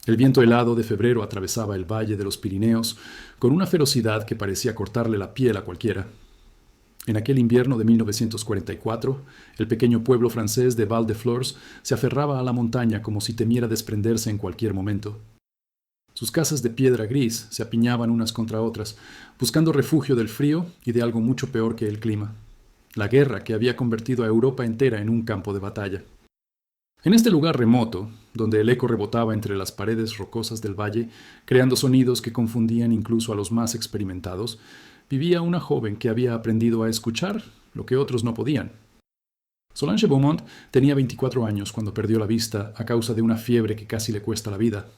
El viento helado de febrero atravesaba el valle de los Pirineos con una ferocidad que parecía cortarle la piel a cualquiera. En aquel invierno de 1944, el pequeño pueblo francés de Val-de-Flors se aferraba a la montaña como si temiera desprenderse en cualquier momento. Sus casas de piedra gris se apiñaban unas contra otras, buscando refugio del frío y de algo mucho peor que el clima: la guerra que había convertido a Europa entera en un campo de batalla. En este lugar remoto, donde el eco rebotaba entre las paredes rocosas del valle, creando sonidos que confundían incluso a los más experimentados, vivía una joven que había aprendido a escuchar lo que otros no podían. Solange Beaumont tenía 24 años cuando perdió la vista a causa de una fiebre que casi le cuesta la vida.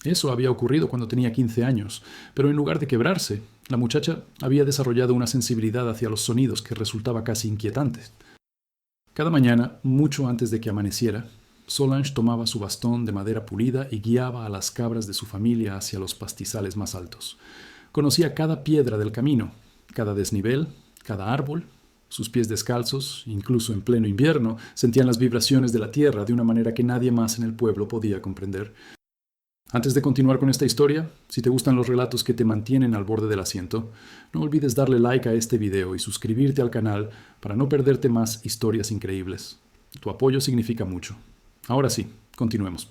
Eso había ocurrido cuando tenía 15 años, pero en lugar de quebrarse, la muchacha había desarrollado una sensibilidad hacia los sonidos que resultaba casi inquietante. Cada mañana, mucho antes de que amaneciera, Solange tomaba su bastón de madera pulida y guiaba a las cabras de su familia hacia los pastizales más altos. Conocía cada piedra del camino, cada desnivel, cada árbol. Sus pies descalzos, incluso en pleno invierno, sentían las vibraciones de la tierra de una manera que nadie más en el pueblo podía comprender. Antes de continuar con esta historia, si te gustan los relatos que te mantienen al borde del asiento, no olvides darle like a este video y suscribirte al canal para no perderte más historias increíbles. Tu apoyo significa mucho. Ahora sí, continuemos.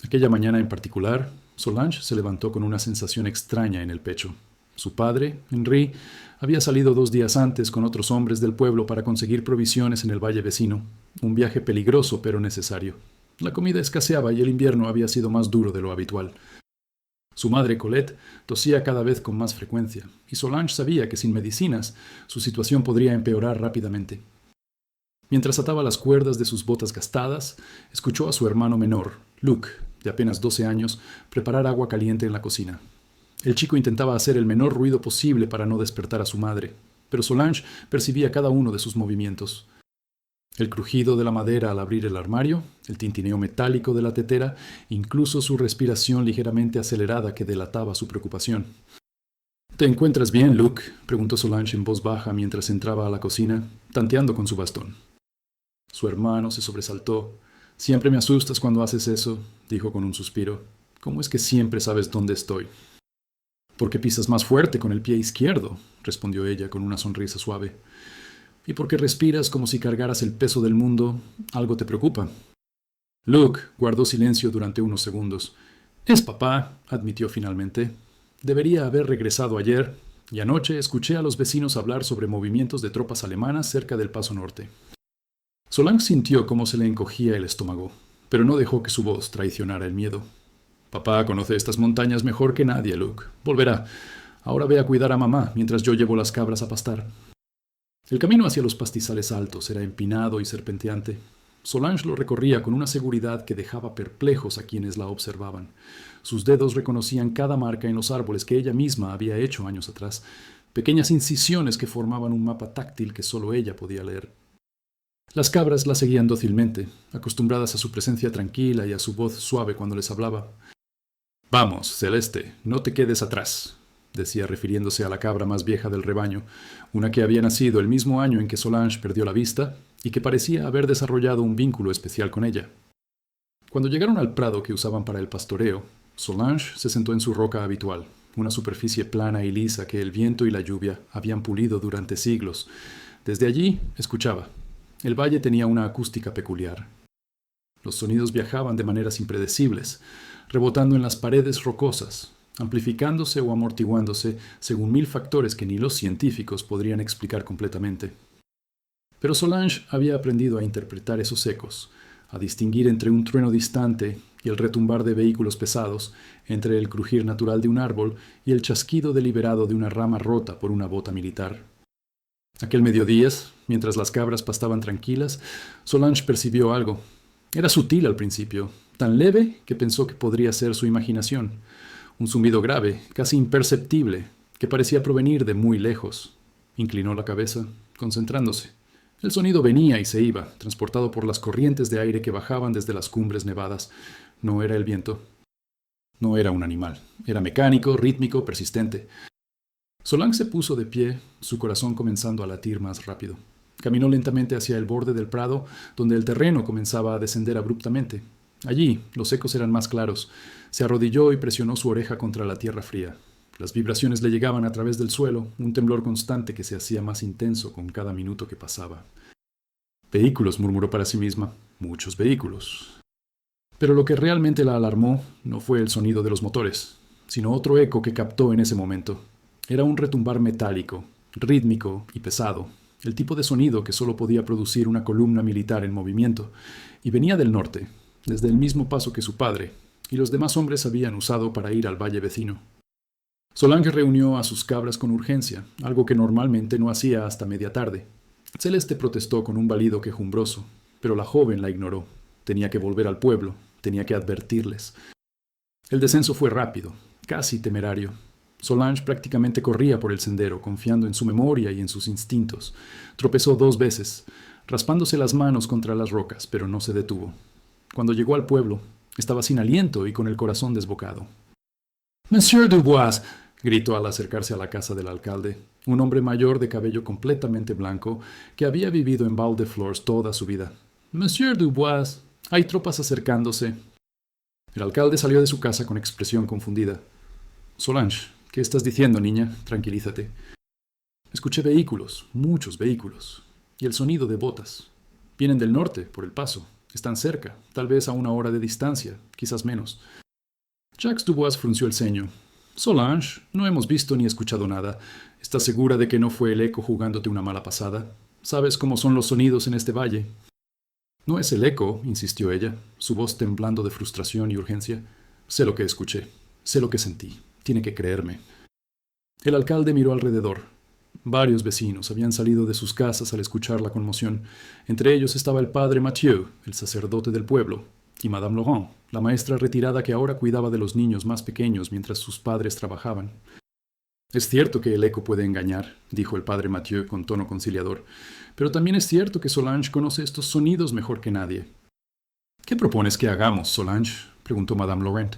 Aquella mañana en particular, Solange se levantó con una sensación extraña en el pecho. Su padre, Henri, había salido 2 días antes con otros hombres del pueblo para conseguir provisiones en el valle vecino, un viaje peligroso pero necesario. La comida escaseaba y el invierno había sido más duro de lo habitual. Su madre, Colette, tosía cada vez con más frecuencia, y Solange sabía que sin medicinas su situación podría empeorar rápidamente. Mientras ataba las cuerdas de sus botas gastadas, escuchó a su hermano menor, Luc, de apenas 12 años, preparar agua caliente en la cocina. El chico intentaba hacer el menor ruido posible para no despertar a su madre, pero Solange percibía cada uno de sus movimientos. El crujido de la madera al abrir el armario, el tintineo metálico de la tetera, incluso su respiración ligeramente acelerada que delataba su preocupación. «¿Te encuentras bien, Luc?», preguntó Solange en voz baja mientras entraba a la cocina, tanteando con su bastón. Su hermano se sobresaltó. «Siempre me asustas cuando haces eso», dijo con un suspiro. «¿Cómo es que siempre sabes dónde estoy?» «Porque pisas más fuerte con el pie izquierdo», respondió ella con una sonrisa suave. «Y porque respiras como si cargaras el peso del mundo, algo te preocupa». Luc guardó silencio durante unos segundos. «Es papá», admitió finalmente. «Debería haber regresado ayer, y anoche escuché a los vecinos hablar sobre movimientos de tropas alemanas cerca del Paso Norte». Solange sintió cómo se le encogía el estómago, pero no dejó que su voz traicionara el miedo. «Papá conoce estas montañas mejor que nadie, Luc. Volverá. Ahora ve a cuidar a mamá mientras yo llevo las cabras a pastar». El camino hacia los pastizales altos era empinado y serpenteante. Solange lo recorría con una seguridad que dejaba perplejos a quienes la observaban. Sus dedos reconocían cada marca en los árboles que ella misma había hecho años atrás, pequeñas incisiones que formaban un mapa táctil que solo ella podía leer. Las cabras la seguían dócilmente, acostumbradas a su presencia tranquila y a su voz suave cuando les hablaba. «Vamos, Celeste, no te quedes atrás», decía refiriéndose a la cabra más vieja del rebaño, una que había nacido el mismo año en que Solange perdió la vista y que parecía haber desarrollado un vínculo especial con ella. Cuando llegaron al prado que usaban para el pastoreo, Solange se sentó en su roca habitual, una superficie plana y lisa que el viento y la lluvia habían pulido durante siglos. Desde allí escuchaba. El valle tenía una acústica peculiar. Los sonidos viajaban de maneras impredecibles, rebotando en las paredes rocosas, amplificándose o amortiguándose según 1000 factores que ni los científicos podrían explicar completamente. Pero Solange había aprendido a interpretar esos ecos, a distinguir entre un trueno distante y el retumbar de vehículos pesados, entre el crujir natural de un árbol y el chasquido deliberado de una rama rota por una bota militar. Aquel mediodía, mientras las cabras pastaban tranquilas, Solange percibió algo. Era sutil al principio, tan leve que pensó que podría ser su imaginación. Un zumbido grave, casi imperceptible, que parecía provenir de muy lejos. Inclinó la cabeza, concentrándose. El sonido venía y se iba, transportado por las corrientes de aire que bajaban desde las cumbres nevadas. No era el viento. No era un animal. Era mecánico, rítmico, persistente. Solange se puso de pie, su corazón comenzando a latir más rápido. Caminó lentamente hacia el borde del prado, donde el terreno comenzaba a descender abruptamente. Allí, los ecos eran más claros. Se arrodilló y presionó su oreja contra la tierra fría. Las vibraciones le llegaban a través del suelo, un temblor constante que se hacía más intenso con cada minuto que pasaba. Vehículos, murmuró para sí misma. Muchos vehículos. Pero lo que realmente la alarmó no fue el sonido de los motores, sino otro eco que captó en ese momento. Era un retumbar metálico, rítmico y pesado, el tipo de sonido que solo podía producir una columna militar en movimiento, y venía del norte, desde el mismo paso que su padre, y los demás hombres habían usado para ir al valle vecino. Solange reunió a sus cabras con urgencia, algo que normalmente no hacía hasta media tarde. Celeste protestó con un balido quejumbroso, pero la joven la ignoró. Tenía que volver al pueblo, tenía que advertirles. El descenso fue rápido, casi temerario. Solange prácticamente corría por el sendero, confiando en su memoria y en sus instintos. Tropezó 2 veces, raspándose las manos contra las rocas, pero no se detuvo. Cuando llegó al pueblo, estaba sin aliento y con el corazón desbocado. «Monsieur Dubois», gritó al acercarse a la casa del alcalde, un hombre mayor de cabello completamente blanco que había vivido en Val-de-Flors toda su vida. «Monsieur Dubois, hay tropas acercándose». El alcalde salió de su casa con expresión confundida. «Solange, ¿qué estás diciendo, niña? Tranquilízate». «Escuché vehículos, muchos vehículos, y el sonido de botas. Vienen del norte, por el paso. Están cerca, tal vez a 1 hora de distancia, quizás menos». Jacques Dubois frunció el ceño. «Solange, no hemos visto ni escuchado nada. ¿Estás segura de que no fue el eco jugándote una mala pasada? ¿Sabes cómo son los sonidos en este valle?» «No es el eco», insistió ella, su voz temblando de frustración y urgencia. «Sé lo que escuché, sé lo que sentí. Tiene que creerme». El alcalde miró alrededor. Varios vecinos habían salido de sus casas al escuchar la conmoción. Entre ellos estaba el padre Mathieu, el sacerdote del pueblo, y Madame Laurent, la maestra retirada que ahora cuidaba de los niños más pequeños mientras sus padres trabajaban. «Es cierto que el eco puede engañar», dijo el padre Mathieu con tono conciliador, «pero también es cierto que Solange conoce estos sonidos mejor que nadie». «¿Qué propones que hagamos, Solange?», preguntó Madame Laurent.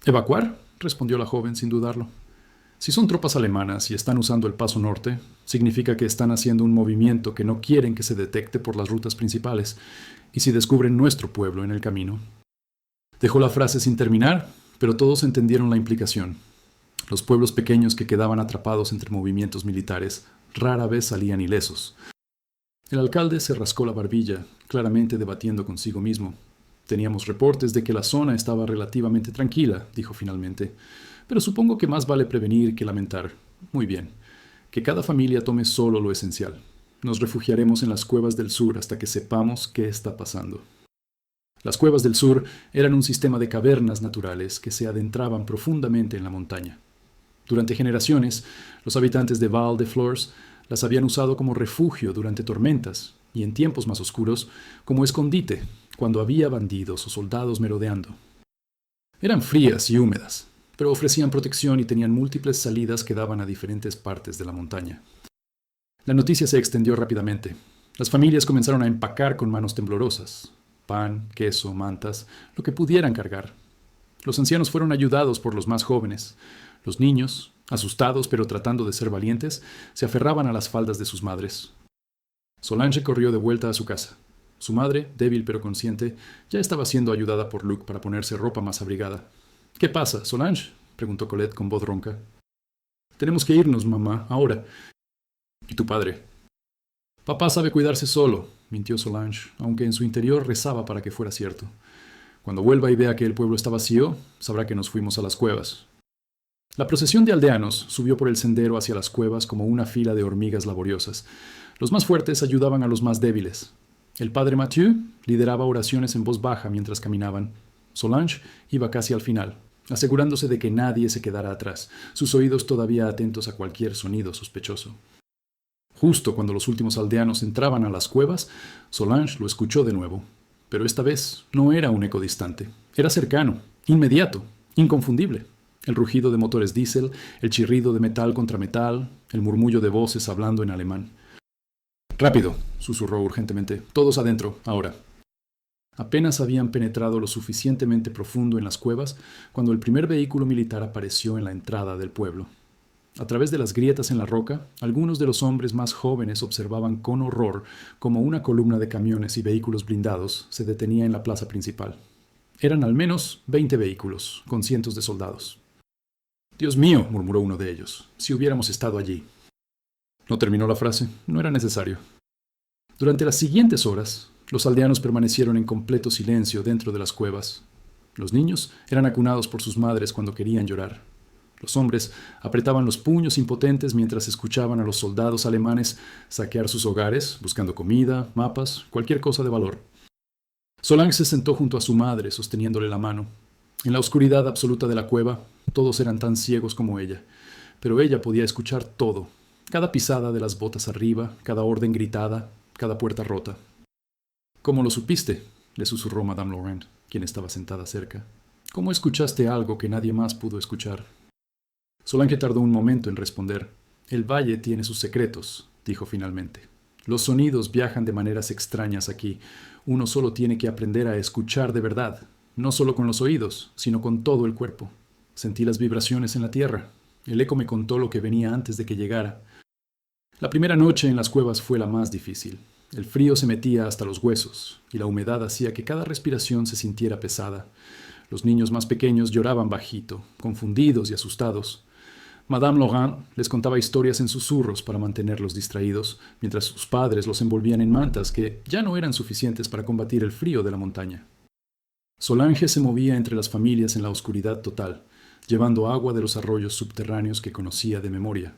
«Evacuar», respondió la joven sin dudarlo. «Si son tropas alemanas y están usando el paso norte, significa que están haciendo un movimiento que no quieren que se detecte por las rutas principales, y si descubren nuestro pueblo en el camino». Dejó la frase sin terminar, pero todos entendieron la implicación. Los pueblos pequeños que quedaban atrapados entre movimientos militares rara vez salían ilesos. El alcalde se rascó la barbilla, claramente debatiendo consigo mismo. «Teníamos reportes de que la zona estaba relativamente tranquila», dijo finalmente, «pero supongo que más vale prevenir que lamentar. Muy bien. Que cada familia tome solo lo esencial. Nos refugiaremos en las cuevas del sur hasta que sepamos qué está pasando». Las cuevas del sur eran un sistema de cavernas naturales que se adentraban profundamente en la montaña. Durante generaciones, los habitantes de Val-de-Flors las habían usado como refugio durante tormentas y, en tiempos más oscuros, como escondite cuando había bandidos o soldados merodeando. Eran frías y húmedas, pero ofrecían protección y tenían múltiples salidas que daban a diferentes partes de la montaña. La noticia se extendió rápidamente. Las familias comenzaron a empacar con manos temblorosas. Pan, queso, mantas, lo que pudieran cargar. Los ancianos fueron ayudados por los más jóvenes. Los niños, asustados pero tratando de ser valientes, se aferraban a las faldas de sus madres. Solange corrió de vuelta a su casa. Su madre, débil pero consciente, ya estaba siendo ayudada por Luc para ponerse ropa más abrigada. «¿Qué pasa, Solange?», preguntó Colette con voz ronca. «Tenemos que irnos, mamá, ahora». «¿Y tu padre?». «Papá sabe cuidarse solo», mintió Solange, aunque en su interior rezaba para que fuera cierto. «Cuando vuelva y vea que el pueblo está vacío, sabrá que nos fuimos a las cuevas». La procesión de aldeanos subió por el sendero hacia las cuevas como una fila de hormigas laboriosas. Los más fuertes ayudaban a los más débiles. El padre Mathieu lideraba oraciones en voz baja mientras caminaban. Solange iba casi al final, asegurándose de que nadie se quedara atrás, sus oídos todavía atentos a cualquier sonido sospechoso. Justo cuando los últimos aldeanos entraban a las cuevas, Solange lo escuchó de nuevo. Pero esta vez no era un eco distante. Era cercano, inmediato, inconfundible. El rugido de motores diésel, el chirrido de metal contra metal, el murmullo de voces hablando en alemán. «Rápido», susurró urgentemente. «Todos adentro, ahora». Apenas habían penetrado lo suficientemente profundo en las cuevas cuando el primer vehículo militar apareció en la entrada del pueblo. A través de las grietas en la roca, algunos de los hombres más jóvenes observaban con horror cómo una columna de camiones y vehículos blindados se detenía en la plaza principal. Eran al menos 20 vehículos, con cientos de soldados. «Dios mío», murmuró uno de ellos, «si hubiéramos estado allí». No terminó la frase, no era necesario. Durante las siguientes horas, los aldeanos permanecieron en completo silencio dentro de las cuevas. Los niños eran acunados por sus madres cuando querían llorar. Los hombres apretaban los puños impotentes mientras escuchaban a los soldados alemanes saquear sus hogares, buscando comida, mapas, cualquier cosa de valor. Solange se sentó junto a su madre, sosteniéndole la mano. En la oscuridad absoluta de la cueva, todos eran tan ciegos como ella, pero ella podía escuchar todo, cada pisada de las botas arriba, cada orden gritada, cada puerta rota. «¿Cómo lo supiste?», le susurró Madame Laurent, quien estaba sentada cerca. «¿Cómo escuchaste algo que nadie más pudo escuchar?». Solange tardó un momento en responder. «El valle tiene sus secretos», dijo finalmente. «Los sonidos viajan de maneras extrañas aquí. Uno solo tiene que aprender a escuchar de verdad, no solo con los oídos, sino con todo el cuerpo. Sentí las vibraciones en la tierra. El eco me contó lo que venía antes de que llegara. La primera noche en las cuevas fue la más difícil. El frío se metía hasta los huesos, y la humedad hacía que cada respiración se sintiera pesada. Los niños más pequeños lloraban bajito, confundidos y asustados. Madame Laurent les contaba historias en susurros para mantenerlos distraídos, mientras sus padres los envolvían en mantas que ya no eran suficientes para combatir el frío de la montaña. Solange se movía entre las familias en la oscuridad total, llevando agua de los arroyos subterráneos que conocía de memoria.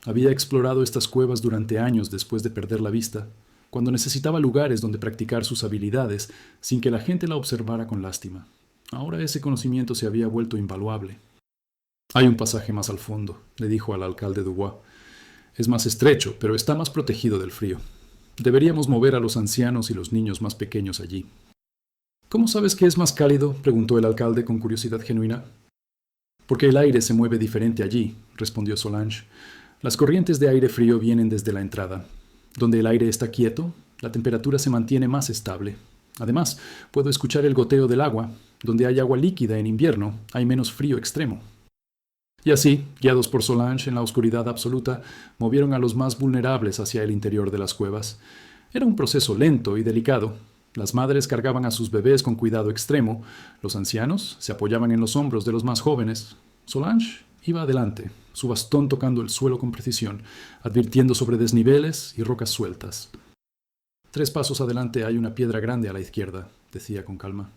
Había explorado estas cuevas durante años después de perder la vista, cuando necesitaba lugares donde practicar sus habilidades sin que la gente la observara con lástima. Ahora ese conocimiento se había vuelto invaluable. «Hay un pasaje más al fondo», le dijo al alcalde Dubois. «Es más estrecho, pero está más protegido del frío. Deberíamos mover a los ancianos y los niños más pequeños allí». «¿Cómo sabes que es más cálido?», preguntó el alcalde con curiosidad genuina. «Porque el aire se mueve diferente allí», respondió Solange. «Las corrientes de aire frío vienen desde la entrada. Donde el aire está quieto, la temperatura se mantiene más estable. Además, puedo escuchar el goteo del agua. Donde hay agua líquida en invierno, hay menos frío extremo». Y así, guiados por Solange en la oscuridad absoluta, movieron a los más vulnerables hacia el interior de las cuevas. Era un proceso lento y delicado. Las madres cargaban a sus bebés con cuidado extremo. Los ancianos se apoyaban en los hombros de los más jóvenes. Solange iba adelante, su bastón tocando el suelo con precisión, advirtiendo sobre desniveles y rocas sueltas. «3 pasos adelante hay una piedra grande a la izquierda», decía con calma.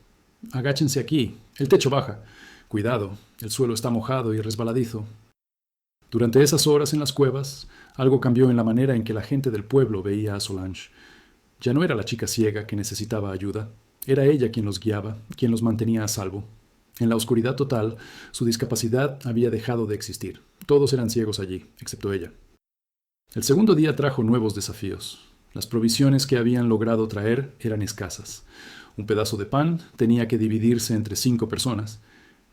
«Agáchense aquí, el techo baja. Cuidado, el suelo está mojado y resbaladizo». Durante esas horas en las cuevas, algo cambió en la manera en que la gente del pueblo veía a Solange. Ya no era la chica ciega que necesitaba ayuda, era ella quien los guiaba, quien los mantenía a salvo. En la oscuridad total, su discapacidad había dejado de existir. Todos eran ciegos allí, excepto ella. El segundo día trajo nuevos desafíos. Las provisiones que habían logrado traer eran escasas. Un pedazo de pan tenía que dividirse entre 5 personas.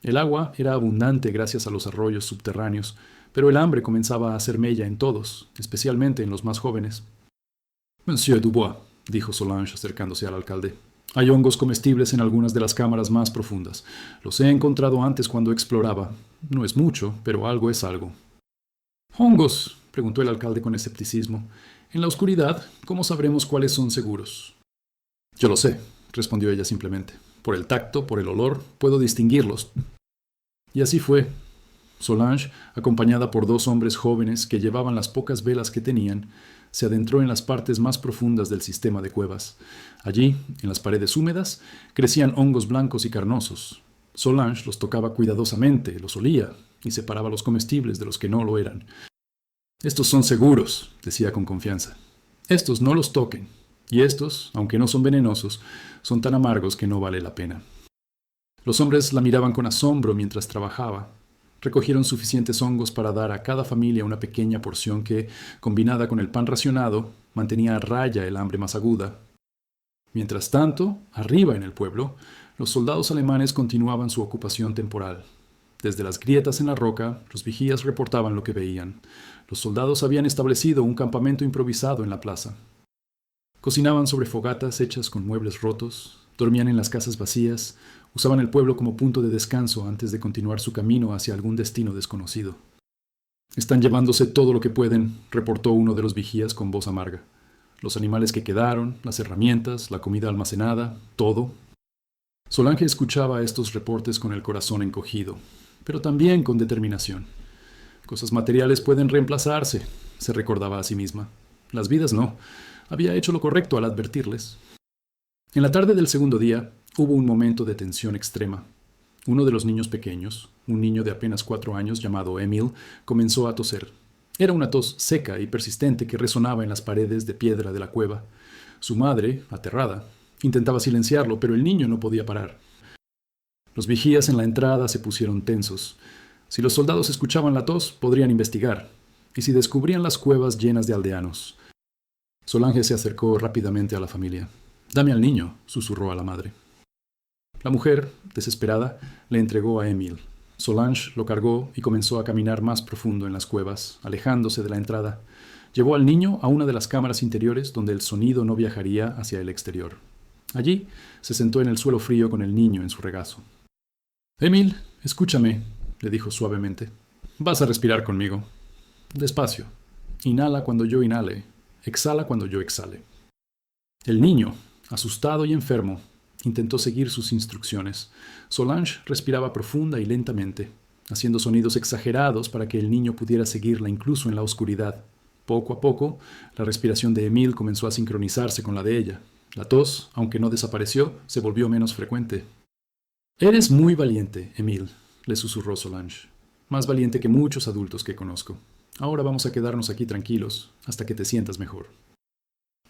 El agua era abundante gracias a los arroyos subterráneos, pero el hambre comenzaba a hacer mella en todos, especialmente en los más jóvenes. «Monsieur Dubois», dijo Solange acercándose al alcalde, «hay hongos comestibles en algunas de las cámaras más profundas. Los he encontrado antes cuando exploraba. No es mucho, pero algo es algo». «¿Hongos?», preguntó el alcalde con escepticismo. «En la oscuridad, ¿cómo sabremos cuáles son seguros?». «Yo lo sé», respondió ella simplemente. «Por el tacto, por el olor, puedo distinguirlos». Y así fue. Solange, acompañada por 2 hombres jóvenes que llevaban las pocas velas que tenían, se adentró en las partes más profundas del sistema de cuevas. Allí, en las paredes húmedas, crecían hongos blancos y carnosos. Solange los tocaba cuidadosamente, los olía y separaba los comestibles de los que no lo eran. «Estos son seguros», decía con confianza. «Estos no los toquen. Y estos, aunque no son venenosos, son tan amargos que no vale la pena». Los hombres la miraban con asombro mientras trabajaba. Recogieron suficientes hongos para dar a cada familia una pequeña porción que, combinada con el pan racionado, mantenía a raya el hambre más aguda. Mientras tanto, arriba en el pueblo, los soldados alemanes continuaban su ocupación temporal. Desde las grietas en la roca, los vigías reportaban lo que veían. Los soldados habían establecido un campamento improvisado en la plaza. Cocinaban sobre fogatas hechas con muebles rotos, dormían en las casas vacías, usaban el pueblo como punto de descanso antes de continuar su camino hacia algún destino desconocido. «Están llevándose todo lo que pueden», reportó uno de los vigías con voz amarga. «Los animales que quedaron, las herramientas, la comida almacenada, todo». Solange escuchaba estos reportes con el corazón encogido, pero también con determinación. Cosas materiales pueden reemplazarse, se recordaba a sí misma. Las vidas no. Había hecho lo correcto al advertirles. En la tarde del segundo día hubo un momento de tensión extrema. Uno de los niños pequeños, un niño de apenas 4 años llamado Emil, comenzó a toser. Era una tos seca y persistente que resonaba en las paredes de piedra de la cueva. Su madre, aterrada, intentaba silenciarlo, pero el niño no podía parar. Los vigías en la entrada se pusieron tensos. Si los soldados escuchaban la tos, podrían investigar. Y si descubrían las cuevas llenas de aldeanos. Solange se acercó rápidamente a la familia. «Dame al niño», susurró a la madre. La mujer, desesperada, le entregó a Emil. Solange lo cargó y comenzó a caminar más profundo en las cuevas, alejándose de la entrada. Llevó al niño a una de las cámaras interiores donde el sonido no viajaría hacia el exterior. Allí se sentó en el suelo frío con el niño en su regazo. «Emil, escúchame», le dijo suavemente. «Vas a respirar conmigo. Despacio. Inhala cuando yo inhale. Exhala cuando yo exhale». El niño, asustado y enfermo, intentó seguir sus instrucciones. Solange respiraba profunda y lentamente, haciendo sonidos exagerados para que el niño pudiera seguirla incluso en la oscuridad. Poco a poco, la respiración de Emil comenzó a sincronizarse con la de ella. La tos, aunque no desapareció, se volvió menos frecuente. «Eres muy valiente, Emil», le susurró Solange. «Más valiente que muchos adultos que conozco. Ahora vamos a quedarnos aquí tranquilos, hasta que te sientas mejor».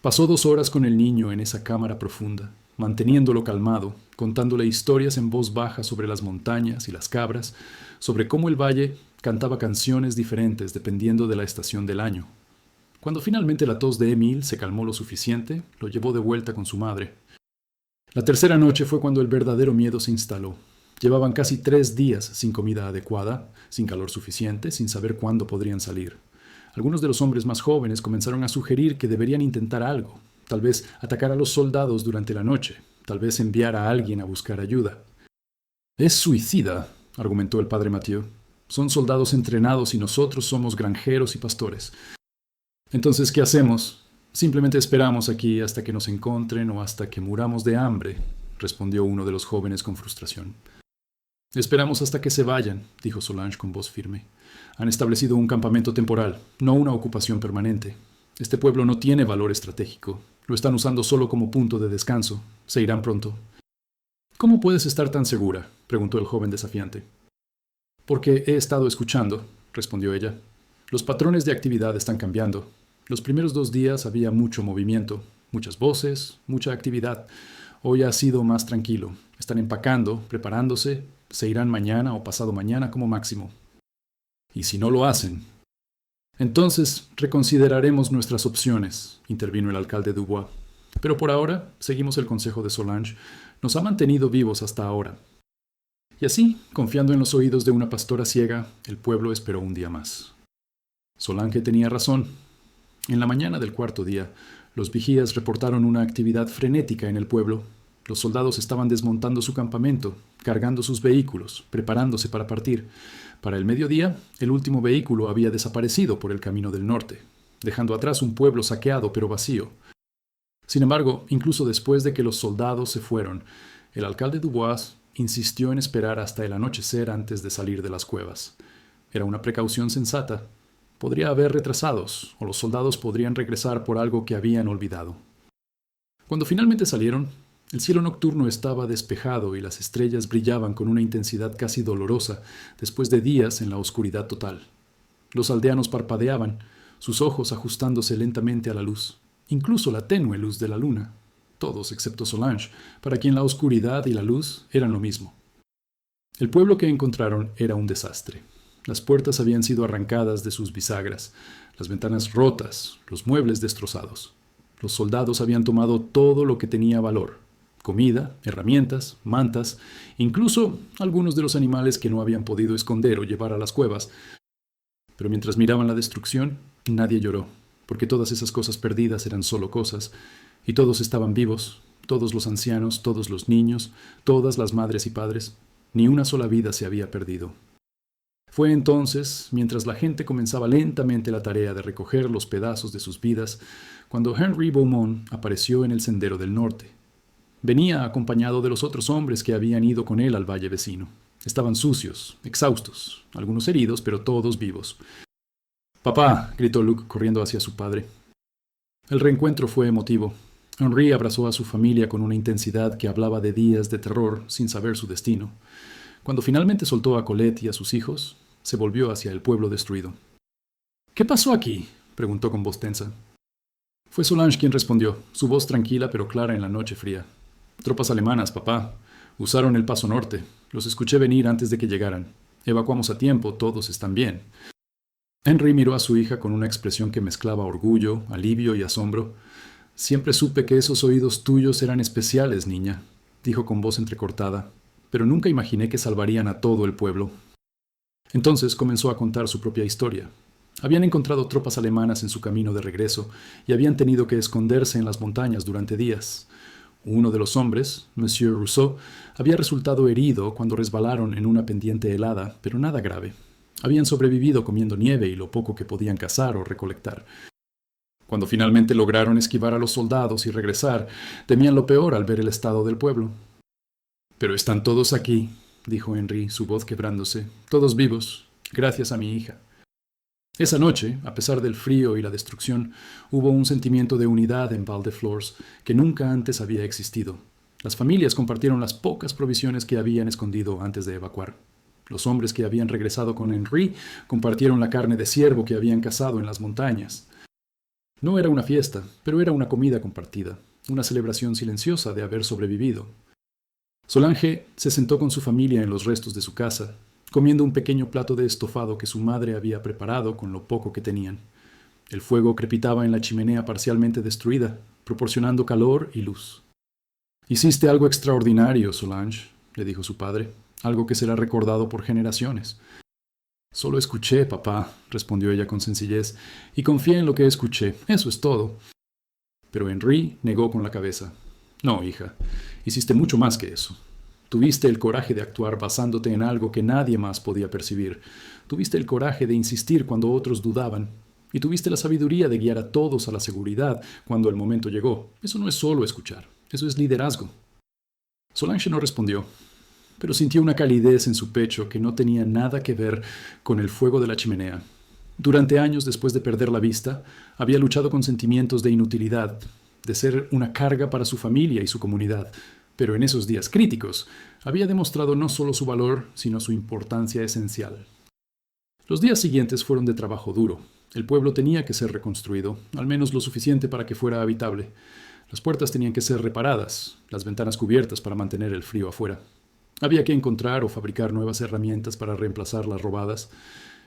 Pasó 2 horas con el niño en esa cámara profunda, manteniéndolo calmado, contándole historias en voz baja sobre las montañas y las cabras, sobre cómo el valle cantaba canciones diferentes dependiendo de la estación del año. Cuando finalmente la tos de Emil se calmó lo suficiente, lo llevó de vuelta con su madre. La tercera noche fue cuando el verdadero miedo se instaló. Llevaban casi 3 días sin comida adecuada, sin calor suficiente, sin saber cuándo podrían salir. Algunos de los hombres más jóvenes comenzaron a sugerir que deberían intentar algo, tal vez atacar a los soldados durante la noche, tal vez enviar a alguien a buscar ayuda. «Es suicida», argumentó el padre Mathieu. «Son soldados entrenados y nosotros somos granjeros y pastores. Entonces, ¿qué hacemos? Simplemente esperamos aquí hasta que nos encuentren o hasta que muramos de hambre», respondió uno de los jóvenes con frustración. «Esperamos hasta que se vayan», dijo Solange con voz firme. «Han establecido un campamento temporal, no una ocupación permanente. Este pueblo no tiene valor estratégico. Lo están usando solo como punto de descanso. Se irán pronto». «¿Cómo puedes estar tan segura?», preguntó el joven desafiante. «Porque he estado escuchando», respondió ella. «Los patrones de actividad están cambiando. Los primeros 2 días había mucho movimiento, muchas voces, mucha actividad. Hoy ha sido más tranquilo. Están empacando, preparándose. Se irán mañana o pasado mañana como máximo. ¿Y si no lo hacen? Entonces reconsideraremos nuestras opciones», intervino el alcalde Dubois. «Pero por ahora seguimos el consejo de Solange. Nos ha mantenido vivos hasta ahora». Y así, confiando en los oídos de una pastora ciega, el pueblo esperó un día más. Solange tenía razón. En la mañana del 4.º día, los vigías reportaron una actividad frenética en el pueblo. Los soldados estaban desmontando su campamento, cargando sus vehículos, preparándose para partir. Para el mediodía, el último vehículo había desaparecido por el camino del norte, dejando atrás un pueblo saqueado pero vacío. Sin embargo, incluso después de que los soldados se fueron, el alcalde Dubois insistió en esperar hasta el anochecer antes de salir de las cuevas. Era una precaución sensata. Podría haber retrasados, o los soldados podrían regresar por algo que habían olvidado. Cuando finalmente salieron, el cielo nocturno estaba despejado y las estrellas brillaban con una intensidad casi dolorosa después de días en la oscuridad total. Los aldeanos parpadeaban, sus ojos ajustándose lentamente a la luz, incluso la tenue luz de la luna. Todos excepto Solange, para quien la oscuridad y la luz eran lo mismo. El pueblo que encontraron era un desastre. Las puertas habían sido arrancadas de sus bisagras, las ventanas rotas, los muebles destrozados. Los soldados habían tomado todo lo que tenía valor: comida, herramientas, mantas, incluso algunos de los animales que no habían podido esconder o llevar a las cuevas. Pero mientras miraban la destrucción, nadie lloró, porque todas esas cosas perdidas eran solo cosas, y todos estaban vivos, todos los ancianos, todos los niños, todas las madres y padres. Ni una sola vida se había perdido. Fue entonces, mientras la gente comenzaba lentamente la tarea de recoger los pedazos de sus vidas, cuando Henry Beaumont apareció en el sendero del norte. Venía acompañado de los otros hombres que habían ido con él al valle vecino. Estaban sucios, exhaustos, algunos heridos, pero todos vivos. «Papá», gritó Luke corriendo hacia su padre. El reencuentro fue emotivo. Henri abrazó a su familia con una intensidad que hablaba de días de terror sin saber su destino. Cuando finalmente soltó a Colette y a sus hijos, se volvió hacia el pueblo destruido. «¿Qué pasó aquí?», preguntó con voz tensa. Fue Solange quien respondió, su voz tranquila pero clara en la noche fría. «Tropas alemanas, papá. Usaron el paso norte. Los escuché venir antes de que llegaran. Evacuamos a tiempo, todos están bien». Henry miró a su hija con una expresión que mezclaba orgullo, alivio y asombro. «Siempre supe que esos oídos tuyos eran especiales, niña», dijo con voz entrecortada, «pero nunca imaginé que salvarían a todo el pueblo». Entonces comenzó a contar su propia historia. Habían encontrado tropas alemanas en su camino de regreso y habían tenido que esconderse en las montañas durante días. Uno de los hombres, Monsieur Rousseau, había resultado herido cuando resbalaron en una pendiente helada, pero nada grave. Habían sobrevivido comiendo nieve y lo poco que podían cazar o recolectar. Cuando finalmente lograron esquivar a los soldados y regresar, temían lo peor al ver el estado del pueblo. «Pero están todos aquí», dijo Henry, su voz quebrándose, «todos vivos, gracias a mi hija». Esa noche, a pesar del frío y la destrucción, hubo un sentimiento de unidad en Val-de-Flors que nunca antes había existido. Las familias compartieron las pocas provisiones que habían escondido antes de evacuar. Los hombres que habían regresado con Henry compartieron la carne de ciervo que habían cazado en las montañas. No era una fiesta, pero era una comida compartida, una celebración silenciosa de haber sobrevivido. Solange se sentó con su familia en los restos de su casa, comiendo un pequeño plato de estofado que su madre había preparado con lo poco que tenían. El fuego crepitaba en la chimenea parcialmente destruida, proporcionando calor y luz. «Hiciste algo extraordinario, Solange», le dijo su padre, «algo que será recordado por generaciones». «Solo escuché, papá», respondió ella con sencillez, «y confié en lo que escuché, eso es todo». Pero Henry negó con la cabeza. «No, hija, hiciste mucho más que eso. Tuviste el coraje de actuar basándote en algo que nadie más podía percibir. Tuviste el coraje de insistir cuando otros dudaban. Y tuviste la sabiduría de guiar a todos a la seguridad cuando el momento llegó. Eso no es solo escuchar, eso es liderazgo». Solange no respondió, pero sintió una calidez en su pecho que no tenía nada que ver con el fuego de la chimenea. Durante años después de perder la vista, había luchado con sentimientos de inutilidad, de ser una carga para su familia y su comunidad. Pero en esos días críticos, había demostrado no solo su valor, sino su importancia esencial. Los días siguientes fueron de trabajo duro. El pueblo tenía que ser reconstruido, al menos lo suficiente para que fuera habitable. Las puertas tenían que ser reparadas, las ventanas cubiertas para mantener el frío afuera. Había que encontrar o fabricar nuevas herramientas para reemplazar las robadas.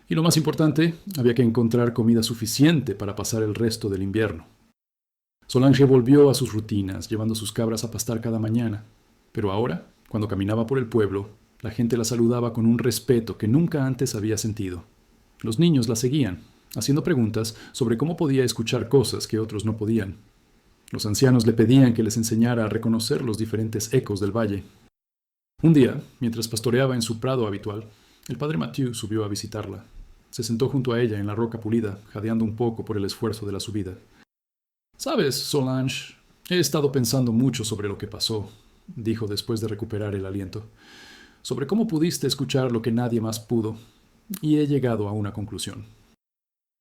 Y lo más importante, había que encontrar comida suficiente para pasar el resto del invierno. Solange volvió a sus rutinas, llevando sus cabras a pastar cada mañana. Pero ahora, cuando caminaba por el pueblo, la gente la saludaba con un respeto que nunca antes había sentido. Los niños la seguían, haciendo preguntas sobre cómo podía escuchar cosas que otros no podían. Los ancianos le pedían que les enseñara a reconocer los diferentes ecos del valle. Un día, mientras pastoreaba en su prado habitual, el padre Mathieu subió a visitarla. Se sentó junto a ella en la roca pulida, jadeando un poco por el esfuerzo de la subida. «Sabes, Solange, he estado pensando mucho sobre lo que pasó», dijo después de recuperar el aliento. «Sobre cómo pudiste escuchar lo que nadie más pudo, y he llegado a una conclusión».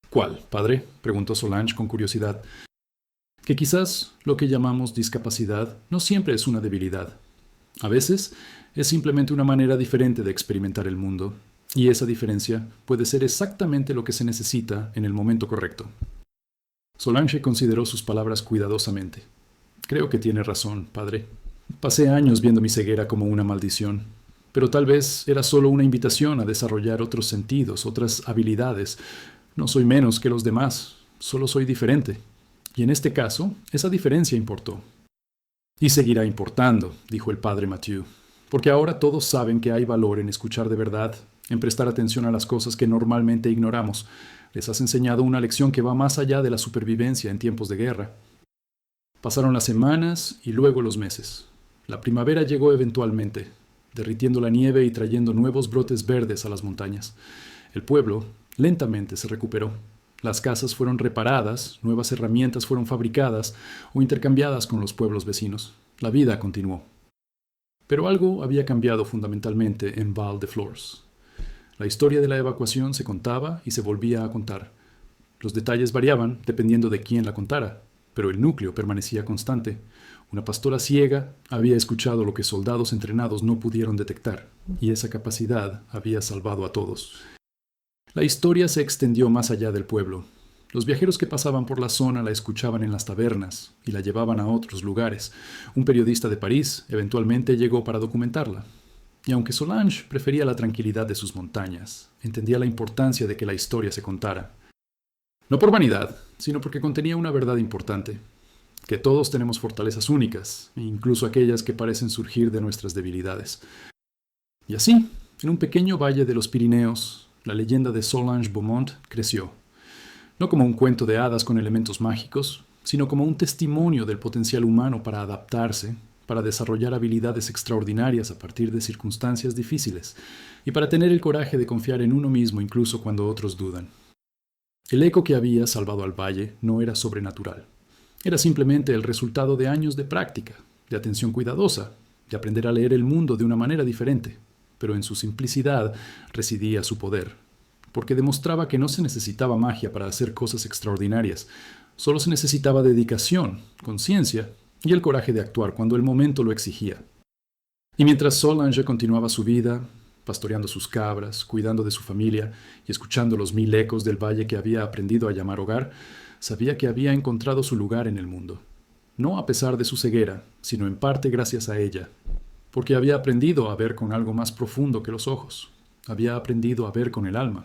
«¿Cuál, padre?», preguntó Solange con curiosidad. «Que quizás lo que llamamos discapacidad no siempre es una debilidad. A veces es simplemente una manera diferente de experimentar el mundo, y esa diferencia puede ser exactamente lo que se necesita en el momento correcto». Solange consideró sus palabras cuidadosamente. «Creo que tiene razón, padre. Pasé años viendo mi ceguera como una maldición, pero tal vez era solo una invitación a desarrollar otros sentidos, otras habilidades. No soy menos que los demás, solo soy diferente. Y en este caso, esa diferencia importó». «Y seguirá importando», dijo el padre Mathieu, «porque ahora todos saben que hay valor en escuchar de verdad, en prestar atención a las cosas que normalmente ignoramos. Les has enseñado una lección que va más allá de la supervivencia en tiempos de guerra». Pasaron las semanas y luego los meses. La primavera llegó eventualmente, derritiendo la nieve y trayendo nuevos brotes verdes a las montañas. El pueblo lentamente se recuperó. Las casas fueron reparadas, nuevas herramientas fueron fabricadas o intercambiadas con los pueblos vecinos. La vida continuó. Pero algo había cambiado fundamentalmente en Val-de-Flors. La historia de la evacuación se contaba y se volvía a contar. Los detalles variaban dependiendo de quién la contara, pero el núcleo permanecía constante. Una pastora ciega había escuchado lo que soldados entrenados no pudieron detectar, y esa capacidad había salvado a todos. La historia se extendió más allá del pueblo. Los viajeros que pasaban por la zona la escuchaban en las tabernas y la llevaban a otros lugares. Un periodista de París eventualmente llegó para documentarla. Y aunque Solange prefería la tranquilidad de sus montañas, entendía la importancia de que la historia se contara. No por vanidad, sino porque contenía una verdad importante, que todos tenemos fortalezas únicas, incluso aquellas que parecen surgir de nuestras debilidades. Y así, en un pequeño valle de los Pirineos, la leyenda de Solange Beaumont creció. No como un cuento de hadas con elementos mágicos, sino como un testimonio del potencial humano para adaptarse, para desarrollar habilidades extraordinarias a partir de circunstancias difíciles, y para tener el coraje de confiar en uno mismo incluso cuando otros dudan. El eco que había salvado al valle no era sobrenatural. Era simplemente el resultado de años de práctica, de atención cuidadosa, de aprender a leer el mundo de una manera diferente, pero en su simplicidad residía su poder, porque demostraba que no se necesitaba magia para hacer cosas extraordinarias, solo se necesitaba dedicación, conciencia y el coraje de actuar cuando el momento lo exigía. Y mientras Solange continuaba su vida, pastoreando sus cabras, cuidando de su familia y escuchando los 1000 ecos del valle que había aprendido a llamar hogar, sabía que había encontrado su lugar en el mundo. No a pesar de su ceguera, sino en parte gracias a ella, porque había aprendido a ver con algo más profundo que los ojos. Había aprendido a ver con el alma.